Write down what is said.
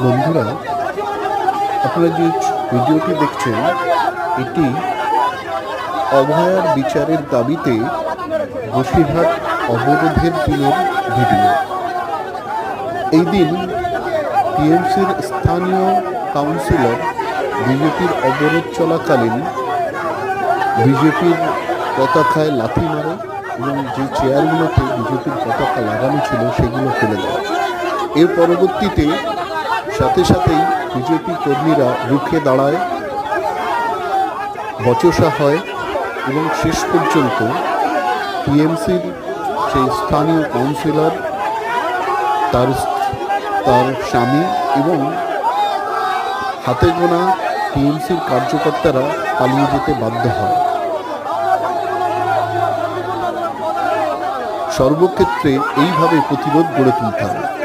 বন্ধুরা, আপনারা যে ভিডিওটি দেখছেন এটি অভয়ার বিচারের দাবিতে বসিরহাট অবরোধের দিনের ভিডিও। এই দিন টিএমসির স্থানীয় কাউন্সিলর বিজেপির অবরোধ চলাকালীন বিজেপির পতাকায় লাথি মারে এবং যে চেয়ারগুলোতে বিজেপির পতাকা লাগানো ছিল সেগুলো ফেলে দেয়। এর পরবর্তীতে সাথে সাথেই বিজেপি কর্মীরা রুখে দাঁড়ায়, বচসা হয় এবং শেষ পর্যন্ত টিএমসির সেই স্থানীয় কাউন্সিলর, তার স্বামী এবং হাতে গোনা টিএমসির কার্যকর্তারা পালিয়ে যেতে বাধ্য হয়। সর্বক্ষেত্রে এইভাবে প্রতিরোধ গড়ে তুলতে হবে।